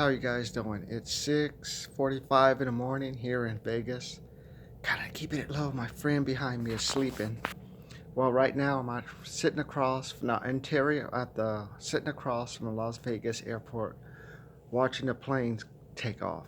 How are you guys doing? It's 6:45 in the morning here in Vegas. Kind of keeping it low. My friend behind me is sleeping. Well, right now sitting across from the interior at the sitting across from the Las Vegas airport, watching the planes take off.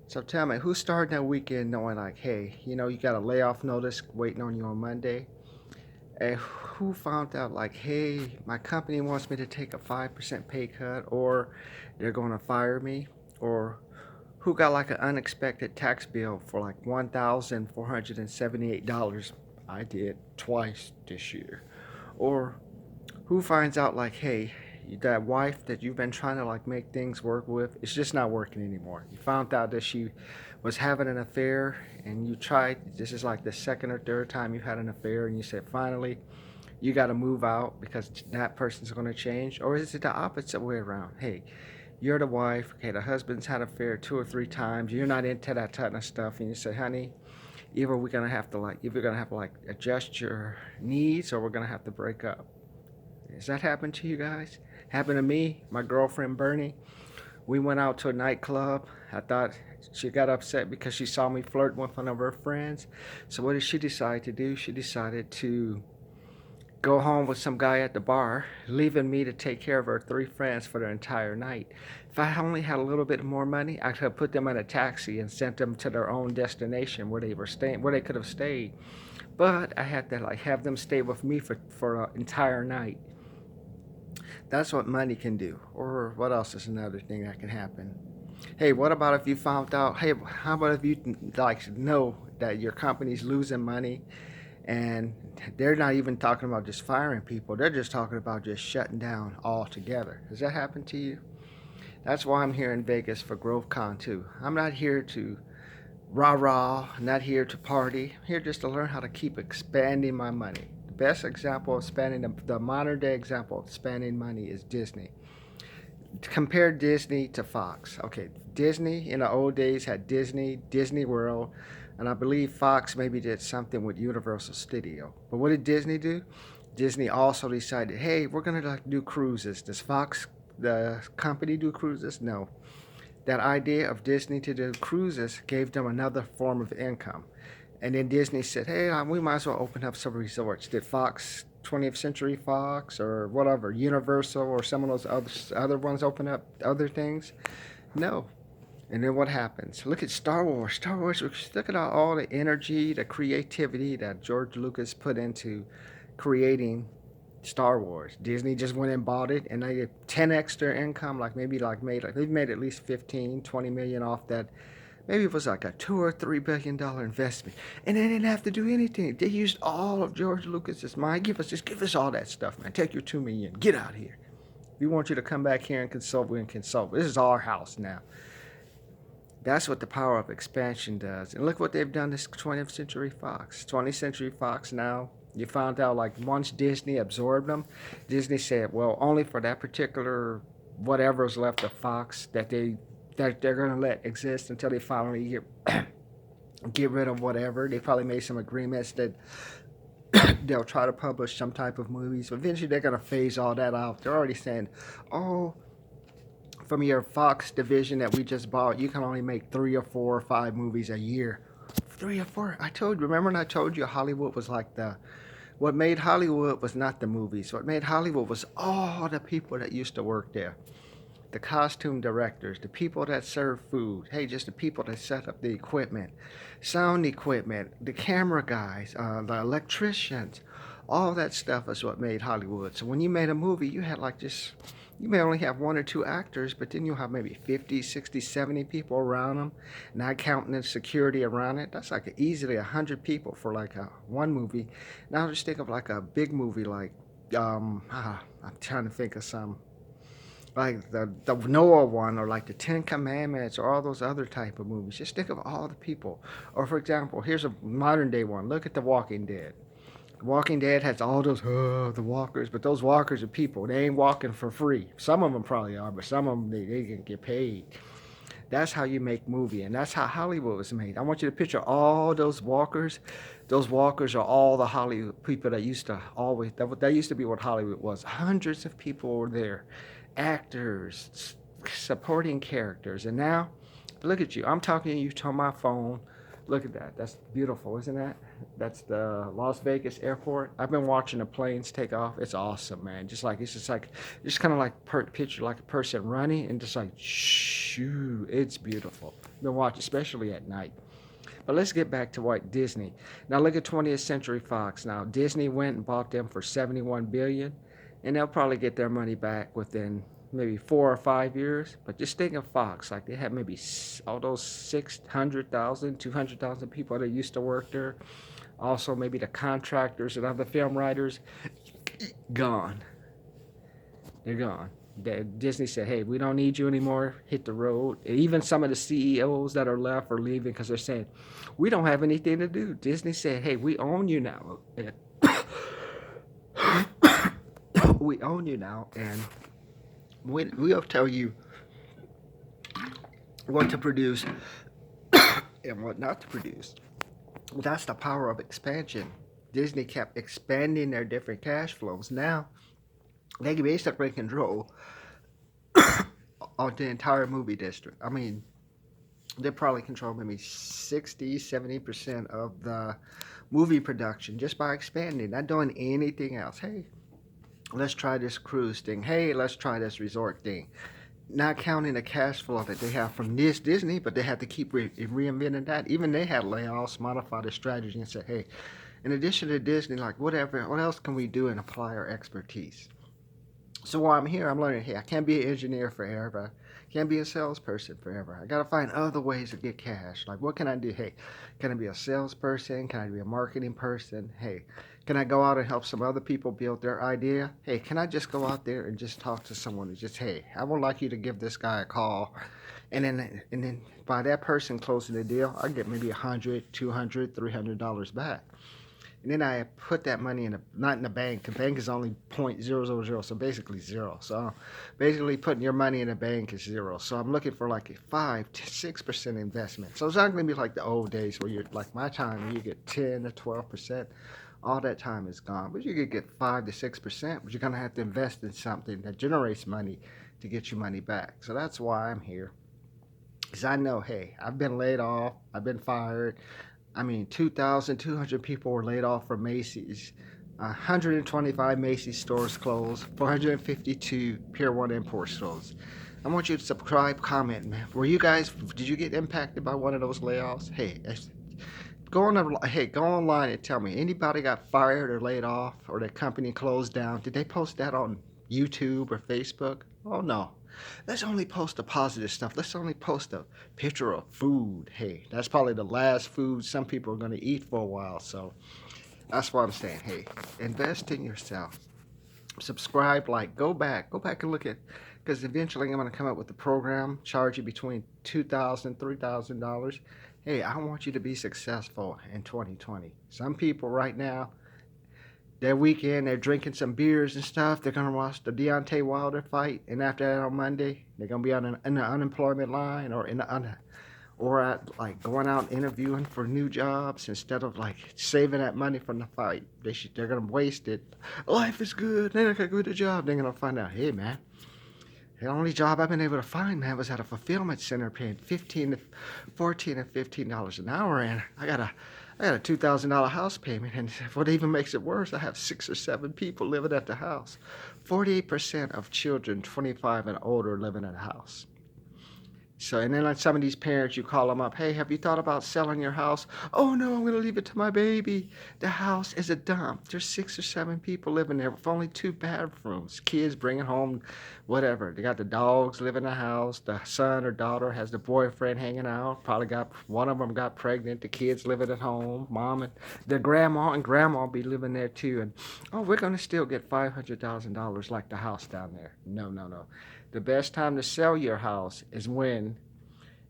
So tell me, who started that weekend knowing like, hey, you got a layoff notice waiting on you on Monday, and who found out like, hey, my company wants me to take a 5% pay cut, or they're going to fire me, or who got like an unexpected tax bill for like $1,478. I did twice this year. Or who finds out like, hey, that wife that you've been trying to like make things work with, it's just not working anymore. You found out that she was having an affair and you tried, this is like the second or third time you had an affair, and you said finally you got to move out because that person's going to change. Or is it the opposite way around? Hey, you're the wife. Okay, the husband's had an affair two or three times. You're not into that type of stuff, and you say, "Honey, either gonna have to like adjust your needs, or we're gonna have to break up." Has that happened to you guys? Happened to me. My girlfriend Bernie. We went out to a nightclub. I thought she got upset because she saw me flirting with one of her friends. So what did she decide to do? She decided to go home with some guy at the bar, leaving me to take care of her three friends for the entire night. If I only had a little bit more money, I could have put them in a taxi and sent them to their own destination where they were staying, where they could have stayed. But I had to like have them stay with me for an entire night. That's what money can do. Or what else is another thing that can happen? Hey, what about if you found out? Hey, how about if you like know that your company's losing money, and they're not even talking about just firing people, they're just talking about just shutting down altogether. Has that happened to you? That's why I'm here in Vegas for GrowthCon too. I'm not here to rah rah, not here to party. I'm here just to learn how to keep expanding my money. The best example of spending, the modern day example of spending money is Disney. Compare Disney to Fox. Okay, Disney in the old days had Disney World, and I believe Fox maybe did something with Universal Studio. But what did Disney do? Disney also decided, hey, we're gonna like do cruises. Does Fox, the company, do cruises? No. That idea of Disney to do cruises gave them another form of income. And then Disney said, hey, we might as well open up some resorts. Did Fox, 20th Century Fox, or whatever, Universal, or some of those other ones open up other things? No. And then what happens? Look at Star Wars. Star Wars, look at all the energy, the creativity that George Lucas put into creating Star Wars. Disney just went and bought it, and they get 10 extra income, like maybe like made like they've made at least 15, 20 million off that. Maybe it was like a $2 or $3 billion investment, and they didn't have to do anything. They used all of George Lucas's mind. Give us all that stuff, man. Take your 2 million. Get out of here. We want you to come back here and consult. We can consult. This is our house now. That's what the power of expansion does. And look what they've done to 20th Century Fox. 20th Century Fox now, you found out like once Disney absorbed them, Disney said, well, only for that particular whatever's left of Fox that they're gonna let exist until they finally get rid of whatever. They probably made some agreements that they'll try to publish some type of movies. But eventually they're gonna phase all that out. They're already saying, oh, from your Fox division that we just bought, you can only make 3 or 4 or 5 movies a year. 3 or 4. I told you. Remember when I told you Hollywood was like the. What made Hollywood was not the movies. What made Hollywood was all the people that used to work there. The costume directors, the people that serve food. Hey, just the people that set up the equipment, sound equipment, the camera guys, the electricians. All that stuff is what made Hollywood. So when you made a movie, you had like just you may only have 1 or 2 actors, but then you'll have maybe 50, 60, 70 people around them, not counting the security around it. That's like easily 100 people for like one movie. Now just think of like a big movie like, I'm trying to think of some, like the Noah one, or like the Ten Commandments, or all those other type of movies. Just think of all the people. Or for example, here's a modern day one. Look at The Walking Dead. Walking Dead has all those the walkers, but those walkers are people. They ain't walking for free. Some of them probably are, but some of them they can get paid. That's how you make movie, and that's how Hollywood was made. I want you to picture all those walkers. Those walkers are all the Hollywood people that used to that used to be what Hollywood was. Hundreds of people were there, actors, supporting characters. And now, look at you. I'm talking to you to my phone. Look at that. That's beautiful, isn't that? That's the Las Vegas airport. I've been watching the planes take off. It's awesome, man. Just kind of like picture like a person running and just like shoo. It's beautiful. Been watching, especially at night. But let's get back to what Disney. Now look at 20th Century Fox. Now Disney went and bought them for 71 billion, and they'll probably get their money back within maybe 4 or 5 years. But just think of Fox, like they had maybe all those 600,000, 200,000 people that used to work there. Also maybe the contractors and other film writers, gone. They're gone. Disney said, hey, we don't need you anymore. Hit the road. And even some of the CEOs that are left are leaving because they're saying, we don't have anything to do. Disney said, hey, we own you now. We own you now, and we'll tell you what to produce and what not to produce. That's the power of expansion. Disney kept expanding their different cash flows. Now, they basically control on the entire movie district. I mean, they probably control maybe 60, 70% of the movie production just by expanding, not doing anything else. Hey, let's try this cruise thing. Hey, let's try this resort thing. Not counting the cash flow that they have from this Disney, but they had to keep reinventing that. Even they had layoffs, modify their strategy, and say, hey, in addition to Disney, like whatever, what else can we do and apply our expertise? So while I'm here, I'm learning, hey, I can't be an engineer forever. I can't be a salesperson forever. I got to find other ways to get cash. Like, what can I do? Hey, can I be a salesperson? Can I be a marketing person? Hey, can I go out and help some other people build their idea? Hey, can I just go out there and just talk to someone and just, hey, I would like you to give this guy a call. And then by that person closing the deal, I get maybe $100, $200, $300 back. And then I put that money not in the bank. The bank is only 0.000, so basically zero. So basically putting your money in the bank is zero. So I'm looking for like a 5 to 6% investment. So it's not going to be like the old days where you're like my time, where you get 10 to 12%. All that time is gone. But you could get 5 to 6%, but you're going to have to invest in something that generates money to get your money back. So that's why I'm here. Because I know, hey, I've been laid off. I've been fired. I mean, 2,200 people were laid off from Macy's. 125 Macy's stores closed. 452 Pier 1 import stores. I want you to subscribe, comment, man. Did you get impacted by one of those layoffs? Hey, go online and tell me. Anybody got fired or laid off or their company closed down? Did they post that on YouTube or Facebook? Oh, no. Let's only post the positive stuff. Let's only post a picture of food. Hey, that's probably the last food some people are going to eat for a while. So that's what I'm saying. Hey, invest in yourself. Subscribe, go back and look at, because eventually I'm going to come up with a program, charge you between $2,000, $3,000. Hey, I want you to be successful in 2020. Some people right now, that weekend, they're drinking some beers and stuff. They're going to watch the Deontay Wilder fight. And after that on Monday, they're going to be in the unemployment line or going out interviewing for new jobs instead of saving that money from the fight. They're going to waste it. Life is good. They're not going to go to a job. They're going to find out, hey, man, the only job I've been able to find, man, was at a fulfillment center paying $14 and $15 an hour. And I got a $2,000 house payment, and what even makes it worse, I have 6 or 7 people living at the house. 48% of children 25 and older living in a house. So, and then some of these parents, you call them up, hey, have you thought about selling your house? Oh, no, I'm going to leave it to my baby. The house is a dump. There's 6 or 7 people living there with only 2 bathrooms. Kids bringing home whatever. They got the dogs living in the house. The son or daughter has the boyfriend hanging out. Probably one of them got pregnant. The kids living at home. Mom and the grandma be living there too. And, oh, we're going to still get $500,000 like the house down there. No. The best time to sell your house is when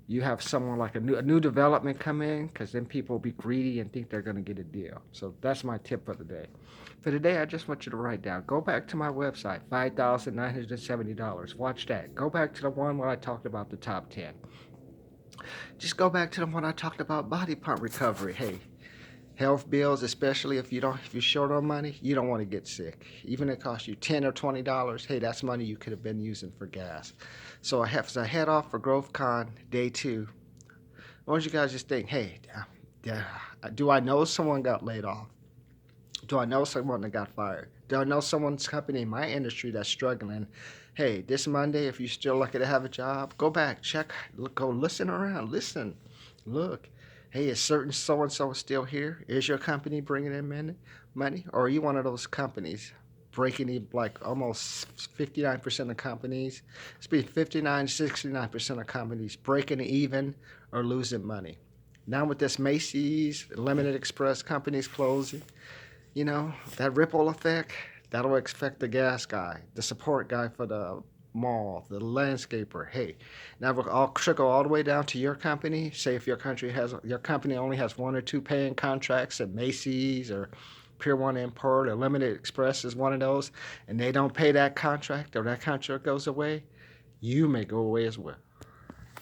you have someone like a new development come in, because then people will be greedy and think they're going to get a deal. So that's my tip for the day. For today, I just want you to write down. Go back to my website, $5,970. Watch that. Go back to the one where I talked about the top 10. Just go back to the one I talked about body part recovery. Health bills, especially if you're short on money, you don't want to get sick. Even if it costs you $10 or $20, hey, that's money you could have been using for gas. So as I head off for GrowthCon day 2, I want you guys just think, hey, do I know someone got laid off? Do I know someone that got fired? Do I know someone's company in my industry that's struggling? Hey, this Monday, if you're still lucky to have a job, go back, check, look, go listen around, listen, look. Hey, is certain so and so still here? Is your company bringing in money, or are you one of those companies breaking like almost 59% of companies? It's between 59 to 69% of companies breaking even or losing money. Now with this Macy's, Limited Express companies closing, that ripple effect, that'll affect the gas guy, the support guy for the mall, the landscaper. Hey, now we'll all trickle all the way down to your company. Say if your company only has 1 or 2 paying contracts at Macy's or Pier 1 Import or Limited Express is one of those, and they don't pay that contract or that contract goes away, you may go away as well.